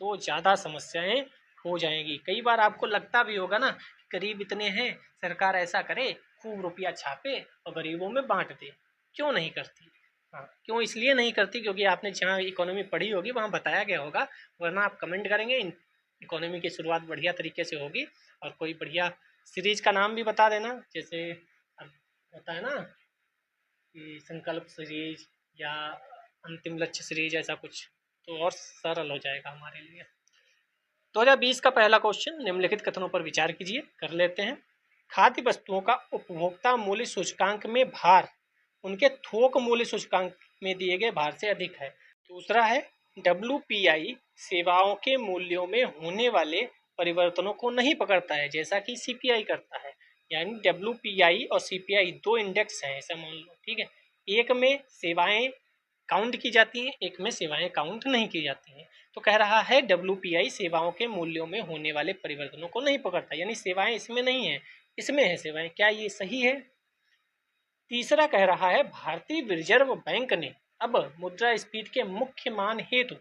तो ज़्यादा समस्याएं हो जाएंगी। कई बार आपको लगता भी होगा ना, गरीब इतने हैं, सरकार ऐसा करे खूब रुपया छापे और गरीबों में बांट दे, क्यों नहीं करती? हाँ, क्यों इसलिए नहीं करती क्योंकि आपने जहाँ इकोनॉमी पढ़ी होगी वहाँ बताया गया होगा, वरना आप कमेंट करेंगे इकोनॉमी की शुरुआत बढ़िया तरीके से होगी। और कोई बढ़िया सीरीज का नाम भी बता देना, जैसे होता है ना कि संकल्प सीरीज या अंतिम लक्ष्य सीरीज, ऐसा कुछ, तो और सरल हो जाएगा हमारे लिए। 2020 का पहला क्वेश्चन, निम्नलिखित कथनों पर विचार कीजिए, कर लेते हैं। खाद्य वस्तुओं का उपभोक्ता मूल्य सूचकांक में भार उनके थोक मूल्य सूचकांक में दिए गए भार से अधिक है। दूसरा है WPI सेवाओं के मूल्यों में होने वाले परिवर्तनों को नहीं पकड़ता है, जैसा कि सीपीआई करता है। यानी डब्ल्यूपीआई और सीपीआई दो इंडेक्स हैं, ऐसा मान लो, ठीक है। एक में सेवाएं काउंट की जाती हैं, एक में सेवाएं काउंट नहीं की जाती हैं। तो कह रहा है डब्ल्यूपीआई सेवाओं के मूल्यों में होने वाले परिवर्तनों को नहीं पकड़ता, यानी सेवाएं इसमें नहीं है, इसमें है सेवाएं। क्या ये सही है? तीसरा कह रहा है भारतीय रिजर्व बैंक ने अब मुद्रास्फीति के मुख्य मान हेतु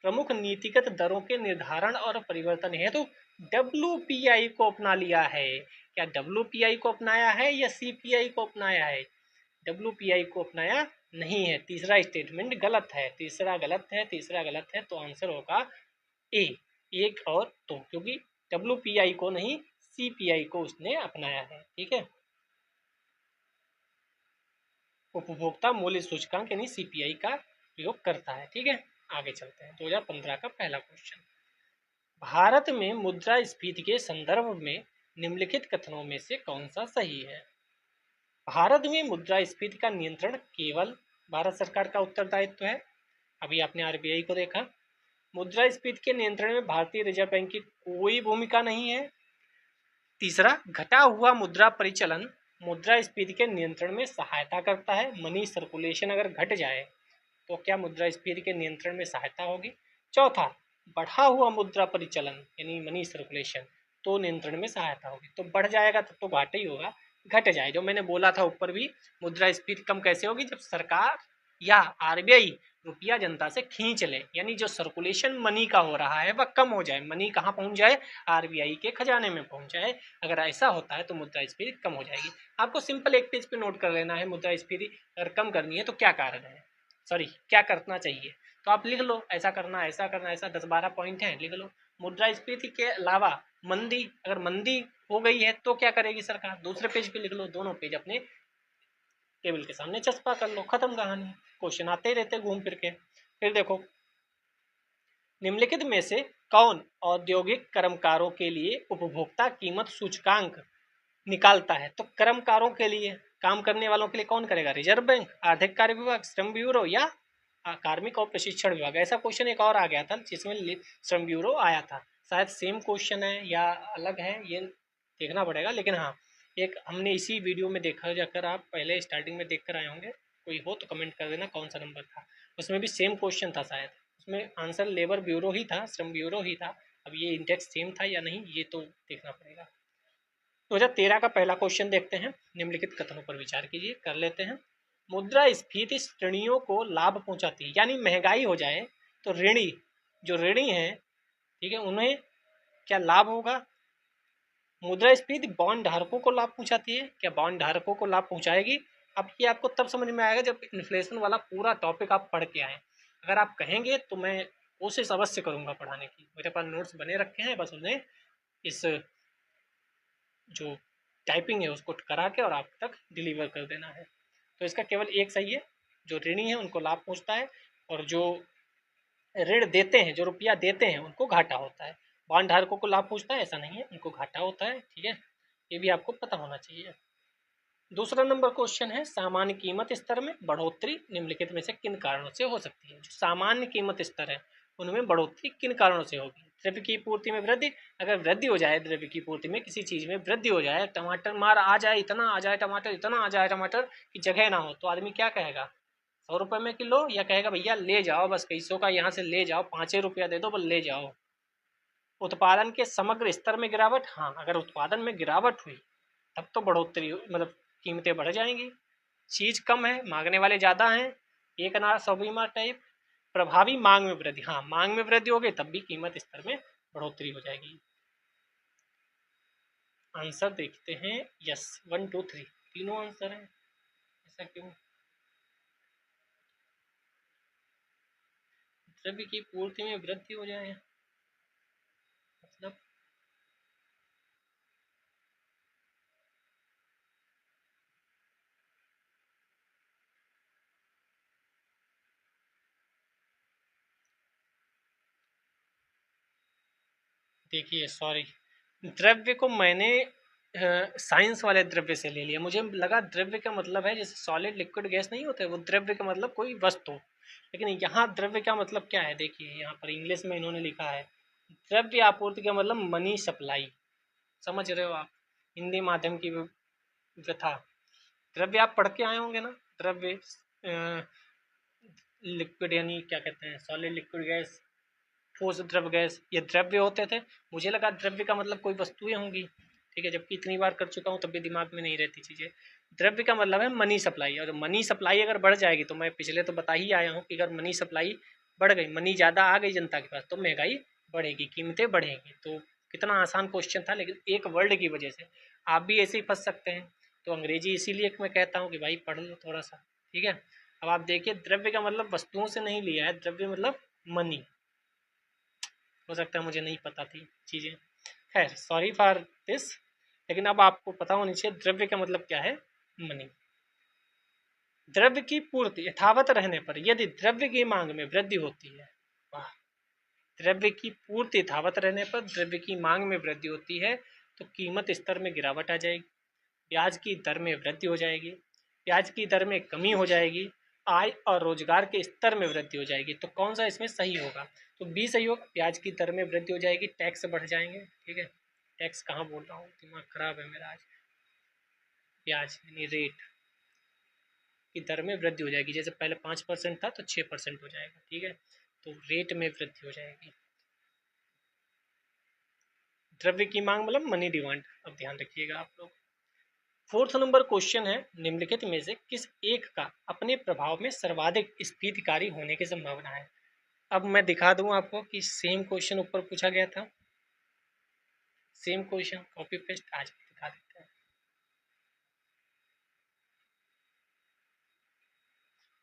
प्रमुख नीतिगत दरों के निर्धारण और परिवर्तन हेतु डब्ल्यूपीआई को अपना लिया है। क्या डब्ल्यूपीआई को अपनाया है या सीपीआई को अपनाया है? डब्ल्यूपीआई को अपनाया नहीं है। तीसरा स्टेटमेंट गलत है, तीसरा गलत है, तीसरा गलत है। तो आंसर होगा ए, एक और दो, क्योंकि डब्ल्यूपीआई को नहीं सीपीआई को उसने अपनाया है, ठीक है। उपभोक्ता मूल्य सूचकांक यानी सीपीआई का प्रयोग करता है, ठीक है। आगे चलते हैं। 2015 का पहला क्वेश्चन, भारत में मुद्रास्फीति के संदर्भ में निम्नलिखित कथनों में से कौन सा सही है? भारत में मुद्रास्फीति का नियंत्रण केवल भारत सरकार का उत्तरदायित्व है। अभी आपने आरबीआई को देखा। मुद्रास्फीति के नियंत्रण में भारतीय रिजर्व बैंक की कोई भूमिका नहीं है। तीसरा, घटा हुआ मुद्रा परिचलन मुद्रास्फीति के नियंत्रण में सहायता करता है। मनी सर्कुलेशन अगर घट जाए तो क्या मुद्रास्फीति के नियंत्रण में सहायता होगी? चौथा, बढ़ा हुआ मुद्रा परिचलन यानी मनी सर्कुलेशन तो नियंत्रण में सहायता होगी। तो बढ़ जाएगा तब तो घाटा ही होगा। घट जाए, जो मैंने बोला था ऊपर भी, मुद्रास्फीति कम कैसे होगी? जब सरकार या आरबीआई रुपया जनता से खींच ले, यानी जो सर्कुलेशन मनी का हो रहा है वह कम हो जाए। मनी कहाँ पहुंच जाए? आरबीआई के खजाने में पहुंच जाए। अगर ऐसा होता है तो मुद्रास्फीति कम हो जाएगी। आपको सिंपल एक पेज पे नोट कर लेना है, मुद्रास्फीति अगर कम करनी है तो क्या कारण है, सॉरी क्या करना चाहिए। तो आप लिख लो, ऐसा करना, ऐसा करना, ऐसा 10-12 पॉइंट हैं, लिख लो। मुद्रास्फीति के अलावा मंदी, अगर मंदी हो गई है तो क्या करेगी सरकार? दूसरे पेज पे लिख लो, दोनों पेज अपने टेबल के सामने चस्पा कर लो, खत्म कहानी। क्वेश्चन आते ही रहते घूम फिर के। फिर देखो, निम्नलिखित में से कौन औद्योगिक कर्मकारों के लिए उपभोक्ता कीमत सूचकांक निकालता है? तो कर्मकारों के लिए, काम करने वालों के लिए कौन करेगा? रिजर्व बैंक, आर्थिक कार्य विभाग, श्रम ब्यूरो या कार्मिक और प्रशिक्षण विभाग। ऐसा क्वेश्चन एक और आ गया था जिसमें श्रम ब्यूरो आया था। शायद सेम क्वेश्चन है या अलग है, ये देखना पड़ेगा। लेकिन हाँ, एक हमने इसी वीडियो में देखा, जाकर आप पहले स्टार्टिंग में देख कर आए होंगे, कोई हो तो कमेंट कर देना कौन सा नंबर था। उसमें भी सेम क्वेश्चन था शायद, उसमें आंसर लेबर ब्यूरो ही था, श्रम ब्यूरो ही था। अब ये इंडेक्स सेम था या नहीं ये तो देखना पड़ेगा। 2013 का पहला क्वेश्चन देखते हैं। निम्नलिखित कथनों पर विचार कीजिए, कर लेते हैं। मुद्रास्फीति श्रेणियों को लाभ पहुंचाती है, यानी महंगाई हो जाए तो ऋणी, जो ऋणी हैं, ठीक है, उन्हें क्या लाभ होगा? मुद्रास्फीति बॉन्ड धारकों को लाभ पहुंचाती है। क्या बॉन्ड धारकों को लाभ पहुंचाएगी? अब ये आपको तब समझ में आएगा जब इन्फ्लेशन वाला पूरा टॉपिक आप पढ़ के आए। अगर आप कहेंगे तो मैं कोशिश अवश्य करूंगा पढ़ाने की, मेरे पास नोट्स बने रखे हैं, बस उन्हें इस जो टाइपिंग है उसको करा के और आप तक डिलीवर कर देना है। तो इसका केवल एक सही है, जो ऋणी है उनको लाभ पहुंचता है, और जो ऋण देते हैं, जो रुपया देते हैं, उनको घाटा होता है। बॉन्ड धारकों को लाभ पहुंचता है ऐसा नहीं है, उनको घाटा होता है, ठीक है। ये भी आपको पता होना चाहिए। दूसरा नंबर क्वेश्चन है, सामान्य कीमत स्तर में बढ़ोतरी निम्नलिखित में से किन कारणों से हो सकती है? जो सामान्य कीमत स्तर है उनमें बढ़ोतरी किन कारणों से होगी? द्रव्य की पूर्ति में वृद्धि, अगर वृद्धि हो जाए, द्रव्य की पूर्ति में किसी चीज में वृद्धि हो जाए, टमाटर मार आ जाए, इतना आ जाए टमाटर, इतना आ जाए टमाटर की जगह ना हो, तो आदमी क्या कहेगा? 100 रुपये में किलो, या कहेगा भैया ले जाओ बस, कैसों का यहाँ से ले जाओ, 5 रुपया दे दो बस ले जाओ। उत्पादन के समग्र स्तर में गिरावट, हाँ अगर उत्पादन में गिरावट हुई तब तो बढ़ोतरी, मतलब कीमतें बढ़ जाएंगी। चीज कम है, मांगने वाले ज्यादा हैं, एक अनार 100 बीमार टाइप। प्रभावी मांग में वृद्धि, हाँ मांग में वृद्धि होगी तब भी कीमत स्तर में बढ़ोतरी हो जाएगी। आंसर देखते हैं, यस 1 2 3 तीनों आंसर हैं। ऐसा क्यों? द्रव्य की पूर्ति में वृद्धि हो जाए मतलब, देखिए सॉरी, द्रव्य को मैंने साइंस वाले द्रव्य से ले लिया। मुझे लगा द्रव्य का मतलब है जैसे सॉलिड लिक्विड गैस नहीं होते, वो द्रव्य का मतलब कोई वस्तु। लेकिन यहाँ द्रव्य का मतलब क्या है? देखिए यहाँ पर इंग्लिश में इन्होंने लिखा है द्रव्य आपूर्ति का मतलब मनी सप्लाई, समझ रहे हो आप, हिंदी माध्यम की व्यथा। द्रव्य आप पढ़ के आए होंगे ना, द्रव्य लिक्विड यानी क्या कहते हैं, सॉलिड, लिक्विड, गैस, ठोस, द्रव, गैस, ये द्रव्य होते थे। मुझे लगा द्रव्य का मतलब कोई वस्तुएं होंगी, ठीक है, जबकि इतनी बार कर चुका हूँ तब भी दिमाग में नहीं रहती चीज़ें। द्रव्य का मतलब है मनी सप्लाई, और मनी सप्लाई अगर बढ़ जाएगी, तो मैं पिछले तो बता ही आया हूँ कि अगर मनी सप्लाई बढ़ गई, मनी ज़्यादा आ गई जनता के पास, तो महंगाई बढ़ेगी, कीमतें बढ़ेंगी। तो कितना आसान क्वेश्चन था, लेकिन एक वर्ड की वजह से आप भी ऐसे ही फंस सकते हैं। तो अंग्रेजी इसीलिए मैं कहता हूँ कि भाई पढ़ लो थोड़ा सा, ठीक है। अब आप देखिए, द्रव्य का मतलब वस्तुओं से नहीं लिया है, द्रव्य मतलब मनी। हो सकता है मुझे नहीं पता थी चीज़ें, खैर सॉरी फॉर दिस, लेकिन अब आपको पता होनी चाहिए द्रव्य का मतलब क्या है, मनी। द्रव्य की पूर्ति यथावत रहने पर यदि द्रव्य की मांग में वृद्धि होती है, वाह, द्रव्य की पूर्ति यथावत रहने पर द्रव्य की मांग में वृद्धि होती है, तो कीमत स्तर में गिरावट आ जाएगी, ब्याज की दर में वृद्धि हो जाएगी, ब्याज की दर में कमी हो जाएगी, आय और रोजगार के स्तर में वृद्धि हो जाएगी। तो कौन सा इसमें सही होगा, तो बी सही होगा, ब्याज की दर में वृद्धि हो जाएगी, टैक्स बढ़ जाएंगे, ठीक है। टैक्स कहाँ बोल रहा हूँ, दिमाग खराब है मेरा आज। ब्याज यानी रेट की दर में वृद्धि हो जाएगी, जैसे पहले 5% था तो 6% हो जाएगा, ठीक है। तो रेट में वृद्धि हो जाएगी। द्रव्य की मांग मतलब मनी डिमांड, अब ध्यान रखिएगा आप लोग। फोर्थ नंबर क्वेश्चन है, निम्नलिखित में से किस एक का अपने प्रभाव में सर्वाधिक स्फीतिकारी होने की संभावना है। अब मैं दिखा दूं आपको कि सेम क्वेश्चन ऊपर पूछा गया था, सेम क्वेश्चन कॉपी पेस्ट आज भी दिखा देते हैं।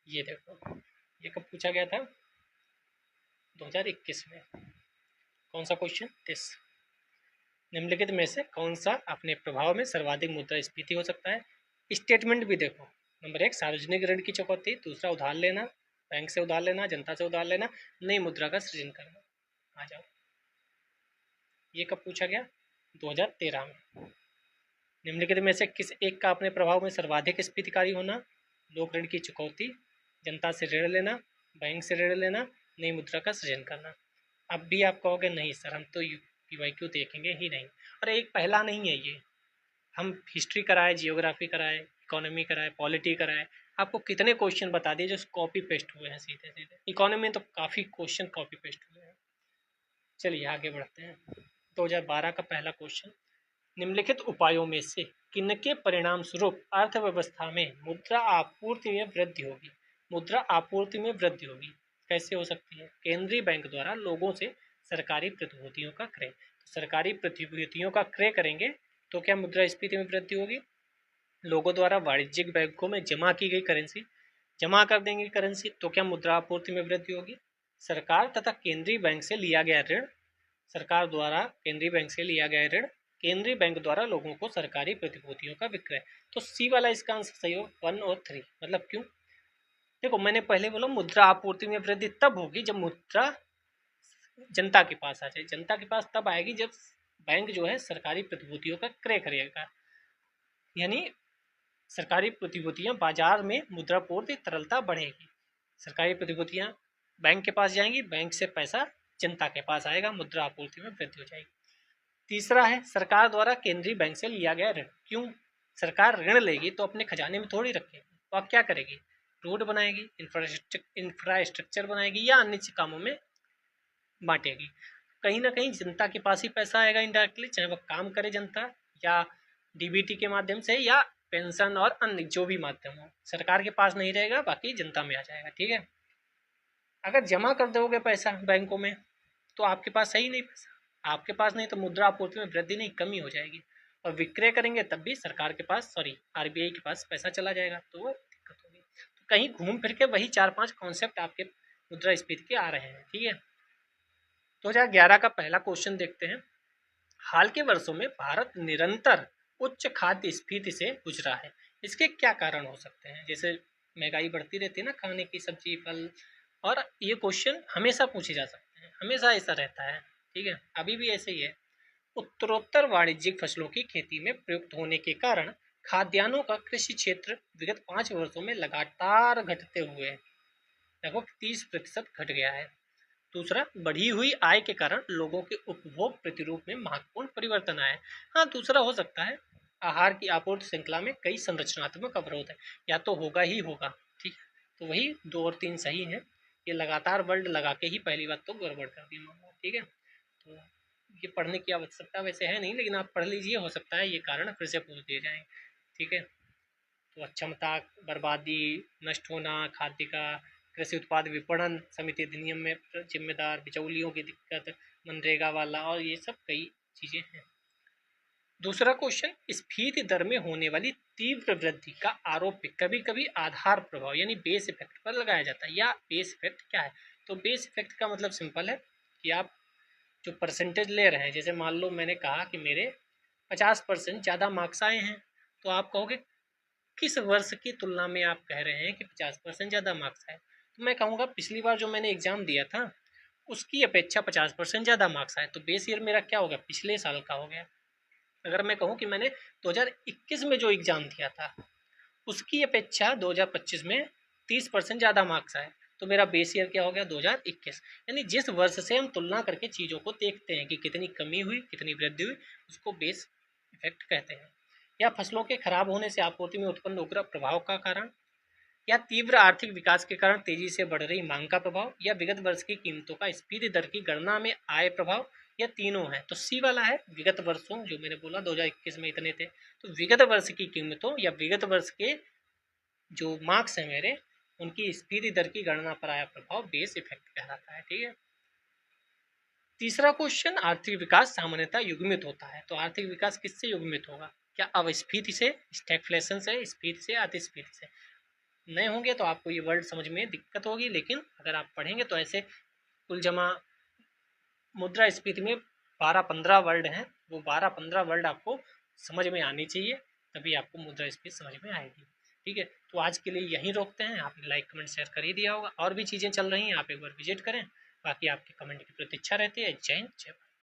ये देखो, ये कब पूछा गया था, 2021 में। कौन सा क्वेश्चन, दिस, निम्नलिखित में से कौन सा अपने प्रभाव में सर्वाधिक मुद्रास्फीति हो सकता है। स्टेटमेंट भी देखो, नंबर एक सार्वजनिक ऋण की चुकौती, दूसरा उधार लेना, बैंक से उधार लेना, जनता से उधार लेना, नई मुद्रा का सृजन करना। आ जाओ, ये कब पूछा गया, 2013 में। निम्नलिखित में से किस एक का अपने प्रभाव में सर्वाधिक स्फीतिकारी होना, लोक ऋण की चुकौती, जनता से ऋण लेना, बैंक से ऋण लेना, नई मुद्रा का सृजन करना। अब भी आप कहोगे नहीं सर, हम तो पीवाईक्यू देखेंगे ही नहीं, और एक पहला नहीं है ये, हम हिस्ट्री कराए, जियोग्राफी कराए, इकोनॉमी कराए, पॉलिटी कराए, आपको कितने क्वेश्चन बता दिए जो कॉपी पेस्ट हुए हैं सीधे सीधे। इकोनॉमी में तो काफ़ी क्वेश्चन कॉपी पेस्ट हुए हैं। चलिए आगे बढ़ते हैं। 2012 का पहला क्वेश्चन, निम्नलिखित उपायों में से किनके परिणाम स्वरूप अर्थव्यवस्था में मुद्रा आपूर्ति में वृद्धि होगी। मुद्रा आपूर्ति में वृद्धि होगी कैसे हो सकती है, केंद्रीय बैंक द्वारा लोगों से सरकारी प्रतिभूतियों का क्रय, तो सरकारी प्रतिभूतियों का क्रय करेंगे तो क्या मुद्रास्फीति में वृद्धि होगी। लोगों द्वारा वाणिज्यिक बैंकों में जमा की गई करेंसी जमा कर देंगे करेंसी, तो क्या मुद्रा आपूर्ति में वृद्धि होगी। सरकार तथा केंद्रीय बैंक से लिया गया ऋण, सरकार द्वारा केंद्रीय बैंक से लिया गया ऋण, केंद्रीय बैंक द्वारा लोगों को सरकारी प्रतिभूतियों का विक्रय। तो सी वाला इसका आंसर सही हो, 1 और 3। मतलब क्यों, देखो मैंने पहले बोला मुद्रा आपूर्ति में वृद्धि तब होगी जब मुद्रा जनता के पास आ जाए, जनता के पास तब आएगी जब बैंक जो है सरकारी प्रतिभूतियों का क्रय करेगा, यानी सरकारी प्रतिभूतियां बाजार में मुद्रापूर्ति तरलता बढ़ेगी, सरकारी प्रतिभूतियां बैंक के पास जाएंगी, बैंक से पैसा जनता के पास आएगा, मुद्रा आपूर्ति में वृद्धि हो जाएगी। तीसरा है सरकार द्वारा केंद्रीय बैंक से लिया गया ऋण, क्यों, सरकार ऋण लेगी तो अपने खजाने में थोड़ी रखेगी, तो आप क्या करेगी, रोड बनाएगी, इंफ्रास्ट्रक्चर बनाएगी, या अन्य कामों में बांटेगी। कहीं ना कहीं जनता के पास ही पैसा आएगा इनडायरेक्टली, चाहे वह काम करे जनता, या डीबीटी के माध्यम से, या पेंशन और अन्य जो भी माध्यम हो, सरकार के पास नहीं रहेगा, बाकी जनता में आ जाएगा, ठीक है। अगर जमा कर दोगे पैसा बैंकों में तो आपके पास है ही नहीं पैसा, आपके पास नहीं तो मुद्रा आपूर्ति में वृद्धि नहीं कमी हो जाएगी, और विक्रय करेंगे तब भी सरकार के पास, सॉरी आरबीआई के पास पैसा चला जाएगा, तो वो दिक्कत होगी। तो कहीं घूम फिर के वही 4-5 कॉन्सेप्ट आपके मुद्रास्फीति के आ रहे हैं, ठीक है। 2011 का पहला क्वेश्चन देखते हैं, हाल के वर्षों में भारत निरंतर उच्च खाद्य स्फीति से गुजरा है, इसके क्या कारण हो सकते हैं। जैसे महंगाई बढ़ती रहती है ना, खाने की सब्जी फल, और ये क्वेश्चन हमेशा पूछे जा सकते हैं, हमेशा ऐसा रहता है, ठीक है, अभी भी ऐसे ही है। उत्तरोत्तर वाणिज्यिक फसलों की खेती में प्रयुक्त होने के कारण खाद्यान्नों का कृषि क्षेत्र विगत 5 वर्षों में लगातार घटते हुए लगभग 30% घट गया है। दूसरा, बढ़ी हुई आय के कारण लोगों के उपभोग प्रतिरूप में महत्वपूर्ण परिवर्तन आए। हाँ, दूसरा हो सकता है आहार की आपूर्ति श्रृंखला में कई संरचनात्मक अवरोध है, या तो होगा ही होगा। ठीक है, तो वही 2 और 3 सही है। ये लगातार वर्ड लगा के ही पहली बात तो गड़बड़ कर दी मामला। ठीक है, तो ये पढ़ने की आवश्यकता वैसे है नहीं, लेकिन आप पढ़ लीजिए, हो सकता है ये कारण फिर से पूछ दिए जाएँ। ठीक है, तो अक्षमता, बर्बादी, नष्ट होना खाद्य का, कृषि उत्पाद विपणन समिति अधिनियम में जिम्मेदार, बिचौलियों की दिक्कत, मनरेगा वाला, और ये सब कई चीज़ें हैं। दूसरा क्वेश्चन, स्फीति दर में होने वाली तीव्र वृद्धि का आरोप कभी कभी आधार प्रभाव यानी बेस इफेक्ट पर लगाया जाता है। या बेस इफेक्ट क्या है? तो बेस इफेक्ट का मतलब सिंपल है कि आप जो परसेंटेज ले रहे हैं, जैसे मान लो मैंने कहा कि मेरे 50% ज़्यादा मार्क्स आए हैं, तो आप कहोगे किस वर्ष की तुलना में आप कह रहे हैं कि 50% ज़्यादा मार्क्स आए? तो मैं कहूँगा पिछली बार जो मैंने एग्जाम दिया था उसकी अपेक्षा 50% ज़्यादा मार्क्स आए, तो बेस ईयर मेरा क्या हो गया? पिछले साल का हो गया। अगर मैं कहूँ कि मैंने 2021 में जो एग्ज़ाम दिया था उसकी अपेक्षा 2025 में 30% ज़्यादा मार्क्स आए, तो मेरा बेस ईयर क्या हो गया? 2021। यानी जिस वर्ष से हम तुलना करके चीज़ों को देखते हैं कि कितनी कमी हुई, कितनी वृद्धि हुई, उसको बेस इफेक्ट कहते हैं। या फसलों के खराब होने से आपूर्ति में उत्पन्न उग्र प्रभाव का कारण, या तीव्र आर्थिक विकास के कारण तेजी से बढ़ रही मांग का प्रभाव, या विगत वर्ष की कीमतों का स्फीति दर की गणना में आय प्रभाव, या तीनों है। तो सी वाला है विगत वर्षों, जो मैंने बोला 2021 में इतने थे, तो विगत वर्ष की कीमतों या विगत वर्ष के जो मार्क्स हैं मेरे, उनकी स्फीति दर की गणना पर आया प्रभाव बेस इफेक्ट कहलाता है। ठीक है, तीसरा क्वेश्चन, आर्थिक विकास सामान्यतः युग्मित होता है, तो आर्थिक विकास किससे युग्मित होगा? क्या अवस्फीति से, स्टैगफ्लेशन से, स्फीति से, अतिस्फीति से? नए होंगे तो आपको ये वर्ड समझ में दिक्कत होगी, लेकिन अगर आप पढ़ेंगे तो ऐसे कुल जमा मुद्रास्फीति में 12-15 वर्ड हैं, वो 12-15 वर्ड आपको समझ में आनी चाहिए, तभी आपको मुद्रास्फीति समझ में आएगी। ठीक है, तो आज के लिए यहीं रोकते हैं। आपने लाइक कमेंट शेयर कर ही दिया होगा, और भी चीज़ें चल रही हैं, आप एक बार विजिट करें। बाकी आपके कमेंट की प्रतीक्षा रहती है। जय हिंद, जय भारत।